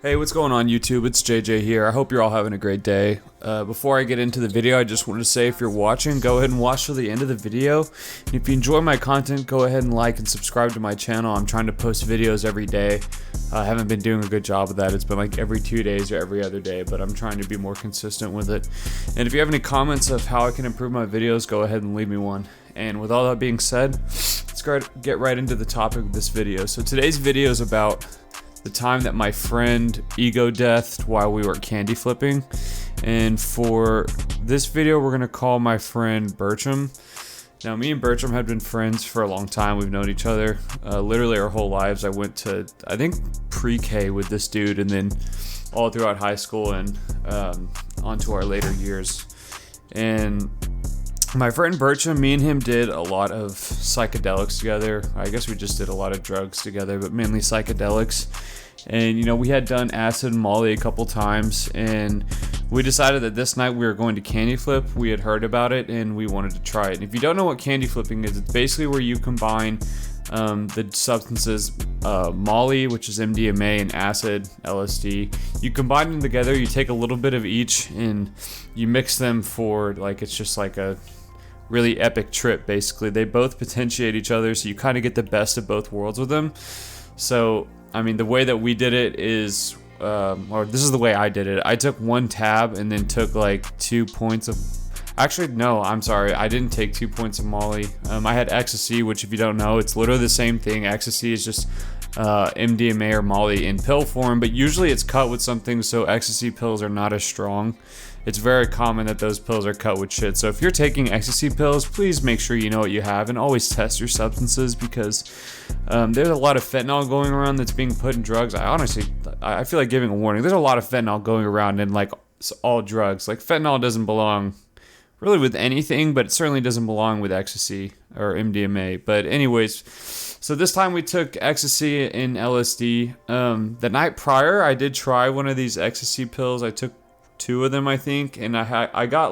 Hey, what's going on YouTube? It's JJ here. I hope you're all having a great day. Before I get into the video, I just wanted to say if you're watching, go ahead and watch till the end of the video. And if you enjoy my content, go ahead and like and subscribe to my channel. I'm trying to post videos every day. I haven't been doing a good job of that. It's been like every 2 days or every other day, but I'm trying to be more consistent with it. And if you have any comments of how I can improve my videos, go ahead and leave me one. And with all that being said, let's get right into the topic of this video. So today's video is about the time that my friend ego deathed while we were candy flipping. And for this video, we're gonna call my friend Bertram. Now, me and Bertram have been friends for a long time. We've known each other literally our whole lives. I went to, I think, pre-K with this dude, and then all throughout high school and onto our later years. And my friend Bertram, me and him did a lot of psychedelics together. I guess we just did a lot of drugs together, but mainly psychedelics. And, you know, we had done acid and Molly a couple times, and we decided that this night we were going to candy flip. We had heard about it, and we wanted to try it. And if you don't know what candy flipping is, it's basically where you combine the substances Molly, which is MDMA, and acid, LSD. You combine them together, you take a little bit of each, and you mix them for, like, it's just like a really epic trip, basically. They both potentiate each other, so you kind of get the best of both worlds with them. So, I mean, the way that we did it is, or this is the way I did it. I took one tab and then took like 2 points of, actually, no, I'm sorry. I didn't take 2 points of Molly. I had ecstasy, which if you don't know, it's literally the same thing. Ecstasy is just MDMA or Molly in pill form, but usually it's cut with something, so ecstasy pills are not as strong. It's very common that those pills are cut with shit. So if you're taking ecstasy pills, please make sure you know what you have and always test your substances, because there's a lot of fentanyl going around that's being put in drugs. I feel like giving a warning. There's a lot of fentanyl going around in like all drugs. Like fentanyl doesn't belong really with anything, but it certainly doesn't belong with ecstasy or MDMA. But anyways, so this time we took ecstasy and LSD. The night prior, I did try one of these ecstasy pills. I took 2 of them, I think, and I got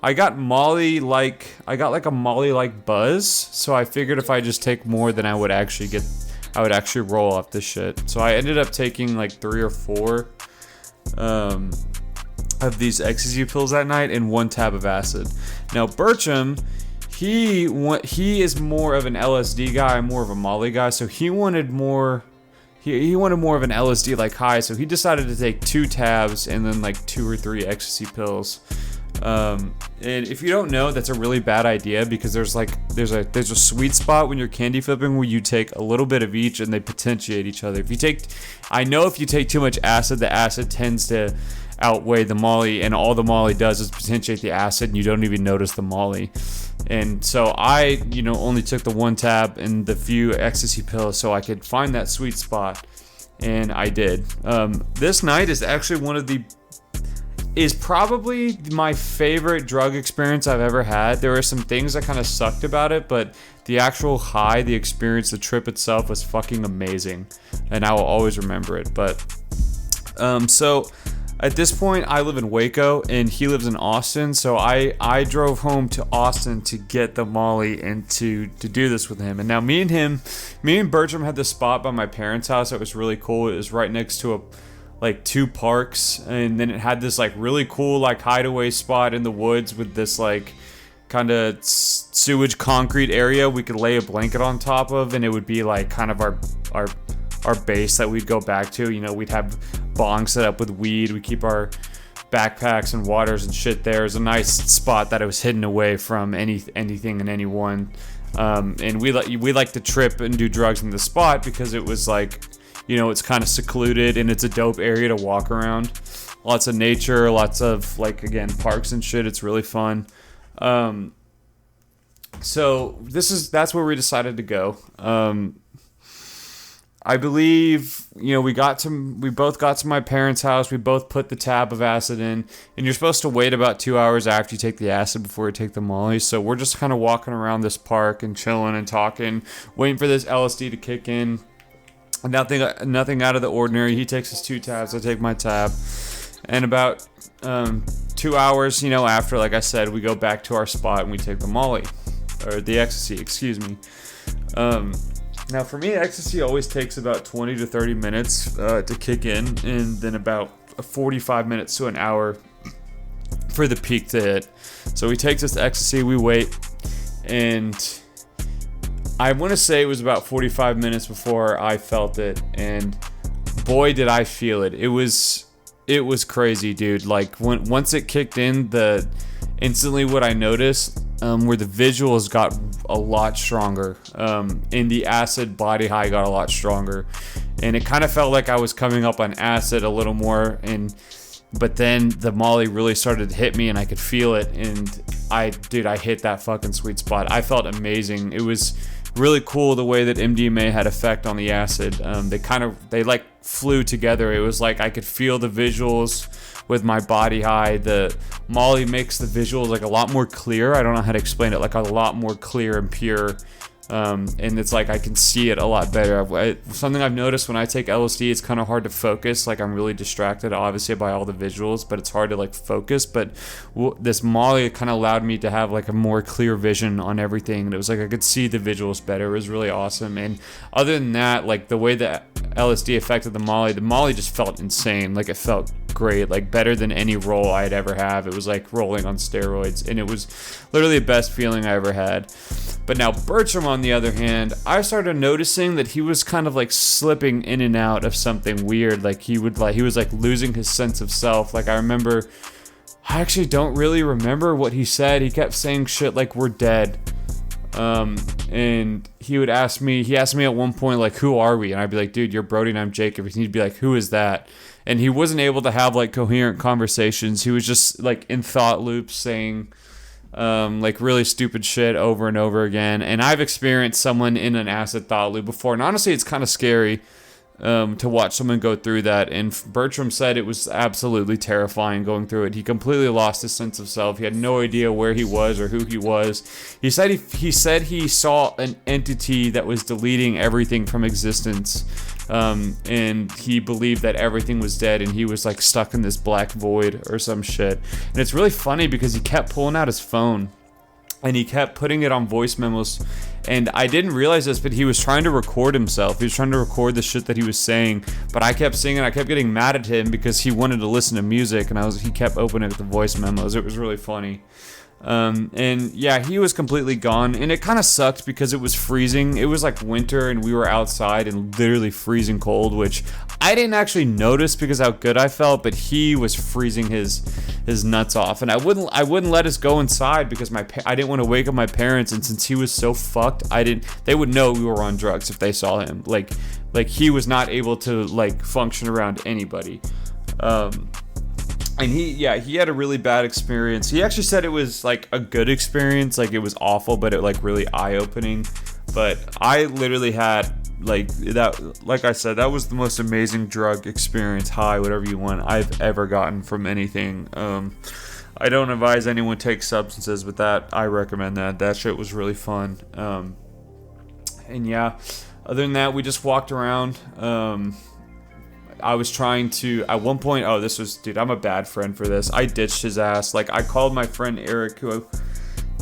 a Molly like buzz. So I figured if I just take more, then I would actually roll off this shit. So I ended up taking like 3 or 4 of these ecstasy pills that night and 1 tab of acid. Now Bertram, he is more of an LSD guy, I'm more of a Molly guy, so he wanted more. He wanted more of an LSD like high, so he decided to take 2 tabs and then like 2 or 3 ecstasy pills. And if you don't know, that's a really bad idea, because there's a sweet spot when you're candy flipping where you take a little bit of each and they potentiate each other. If you take too much acid, the acid tends to outweigh the Molly, and all the Molly does is potentiate the acid and you don't even notice the Molly. And so I, only took the 1 tab and the few ecstasy pills so I could find that sweet spot, and I did. This night is probably my favorite drug experience I've ever had. There were some things that kind of sucked about it, but the actual high, the experience, the trip itself was fucking amazing, and I will always remember it. But so at this point, I live in Waco and he lives in Austin, so I drove home to Austin to get the Molly and to do this with him. And now me and Bertram had this spot by my parents' house that was really cool. It was right next to 2 parks, and then it had this like really cool like hideaway spot in the woods with this like kind of sewage concrete area we could lay a blanket on top of, and it would be like kind of our base that we'd go back to. We'd have bongs set up with weed. We keep our backpacks and waters and shit there. It was a nice spot that it was hidden away from anything and anyone. And we like to trip and do drugs in the spot because it was like, it's kind of secluded and it's a dope area to walk around. Lots of nature, lots of again, parks and shit. It's really fun. So that's where we decided to go. I believe, we both got to my parents' house. We both put the tab of acid in, and you're supposed to wait about 2 hours after you take the acid before you take the Molly. So we're just kind of walking around this park and chilling and talking, waiting for this LSD to kick in. Nothing out of the ordinary. He takes his 2 tabs, I take my tab. And about 2 hours, after, like I said, we go back to our spot and we take the Molly, or the ecstasy, excuse me. Now, for me, ecstasy always takes about 20 to 30 minutes to kick in, and then about 45 minutes to an hour for the peak to hit. So we take this ecstasy, we wait, and I want to say it was about 45 minutes before I felt it, and boy, did I feel it. It was crazy, dude. Like, once it kicked in, instantly what I noticed where the visuals got a lot stronger, and the acid body high got a lot stronger, and it kind of felt like I was coming up on acid a little more, but then the Molly really started to hit me and I could feel it, and I hit that fucking sweet spot. I felt amazing. It was really cool the way that MDMA had effect on the acid. They like flew together. It was like I could feel the visuals with my body high. The Molly makes the visuals like a lot more clear. I don't know how to explain it, like a lot more clear and pure. And it's like I can see it a lot better. Something I've noticed when I take LSD, it's kind of hard to focus. Like, I'm really distracted, obviously, by all the visuals, but it's hard to like focus. But this Molly kind of allowed me to have like a more clear vision on everything, and it was like I could see the visuals better. It was really awesome. And other than that, like the way that LSD affected the Molly just felt insane. Like, it felt great, like better than any roll I'd ever have. It was like rolling on steroids, and it was literally the best feeling I ever had. But now Bertram, on the other hand, I started noticing that he was kind of like slipping in and out of something weird. Like, he was like losing his sense of self. Like, I actually don't really remember what he said. He kept saying shit like, "We're dead." And he asked me at one point, like, "Who are we?" And I'd be like, "Dude, you're Brody and I'm Jacob." And he'd be like, "Who is that?" And he wasn't able to have like coherent conversations. He was just like in thought loops saying like really stupid shit over and over again. And I've experienced someone in an acid thought loop before, and honestly, it's kind of scary to watch someone go through that. And Bertram said it was absolutely terrifying going through it. He completely lost his sense of self. He had no idea where he was or who he was. He said he saw an entity that was deleting everything from existence, and he believed that everything was dead, and he was like stuck in this black void or some shit. And it's really funny because he kept pulling out his phone and he kept putting it on voice memos, and I didn't realize this, but he was trying to record himself. He was trying to record the shit that he was saying, but I kept singing. I kept getting mad at him because he wanted to listen to music, and he kept opening the voice memos. It was really funny. And yeah, he was completely gone, and it kind of sucked because it was freezing. It was like winter, and we were outside and literally freezing cold, which I didn't actually notice because how good I felt, but he was freezing his nuts off, and I wouldn't let us go inside because I didn't want to wake up my parents, and since he was so fucked, they would know we were on drugs if they saw him. Like he was not able to like function around anybody. And he had a really bad experience. He actually said it was like a good experience, like it was awful, but it like really eye-opening. But I literally had like that, like I said, that was the most amazing drug experience, high, whatever you want, I've ever gotten from anything. I don't advise anyone take substances, but I recommend that. That shit was really fun. And yeah, other than that, we just walked around. I was trying to, at one point, dude, I'm a bad friend for this. I ditched his ass. Like, I called my friend Eric,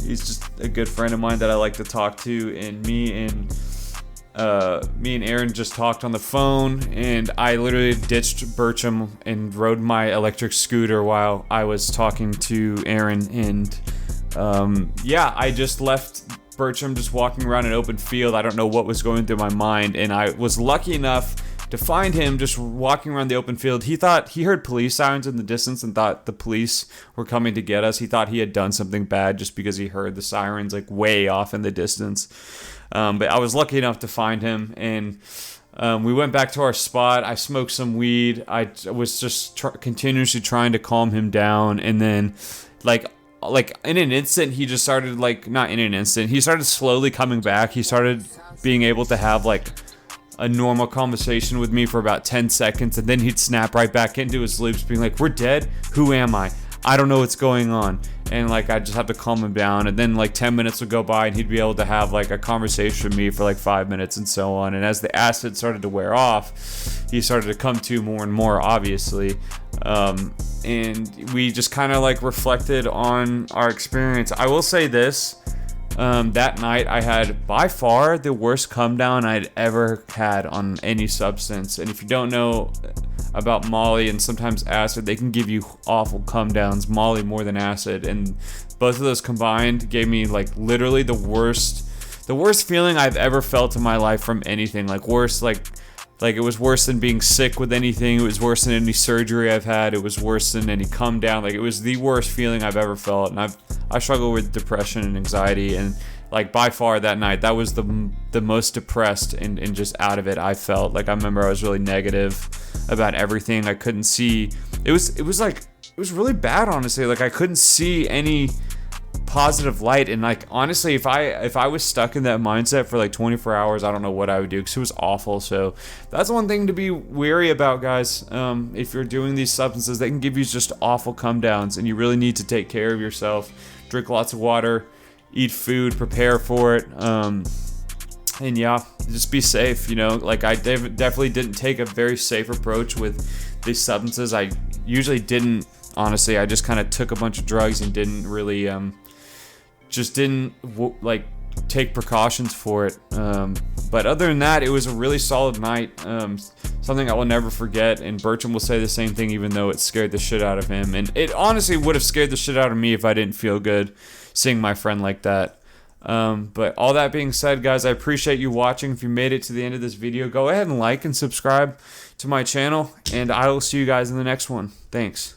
he's just a good friend of mine that I like to talk to, and me and Aaron just talked on the phone, and I literally ditched Bertram and rode my electric scooter while I was talking to Aaron, and I just left Bertram just walking around an open field. I don't know what was going through my mind, and I was lucky enough to find him just walking around the open field. He heard police sirens in the distance and thought the police were coming to get us. He thought he had done something bad just because he heard the sirens like way off in the distance. But I was lucky enough to find him, and we went back to our spot. I smoked some weed. I was just continuously trying to calm him down, and then like in an instant, he just started he started slowly coming back. He started being able to have like a normal conversation with me for about 10 seconds, and then he'd snap right back into his loops being like, "We're dead? Who am I? I don't know what's going on." And like, I just have to calm him down, and then like 10 minutes would go by and he'd be able to have like a conversation with me for like 5 minutes and so on. And as the acid started to wear off, he started to come to more and more, obviously. And we just kind of like reflected on our experience. I will say this, That night I had by far the worst come down I'd ever had on any substance. And if you don't know about Molly and sometimes acid, they can give you awful come downs, Molly more than acid, and both of those combined gave me like literally the worst feeling I've ever felt in my life from anything. Like worse, like it was worse than being sick with anything. It was worse than any surgery I've had. It was worse than any come down. Like it was the worst feeling I've ever felt. And I struggle with depression and anxiety, and like by far that night, that was the most depressed and just out of it I felt. Like I remember I was really negative about everything. I couldn't see. It was really bad, honestly. Like I couldn't see any positive light, and like honestly, if I was stuck in that mindset for like 24 hours, I don't know what I would do, because it was awful. So that's one thing to be wary about, guys. If you're doing these substances, they can give you just awful come downs, and you really need to take care of yourself. Drink lots of water, eat food, prepare for it, and yeah, just be safe. Like I definitely didn't take a very safe approach with these substances. I usually didn't, honestly. I just kind of took a bunch of drugs and didn't really like take precautions for it. But other than that, it was a really solid night. Something I will never forget, and Bertram will say the same thing, even though it scared the shit out of him. And it honestly would have scared the shit out of me if I didn't feel good seeing my friend like that. But all that being said, guys, I appreciate you watching. If you made it to the end of this video, go ahead and like and subscribe to my channel, and I will see you guys in the next one. Thanks.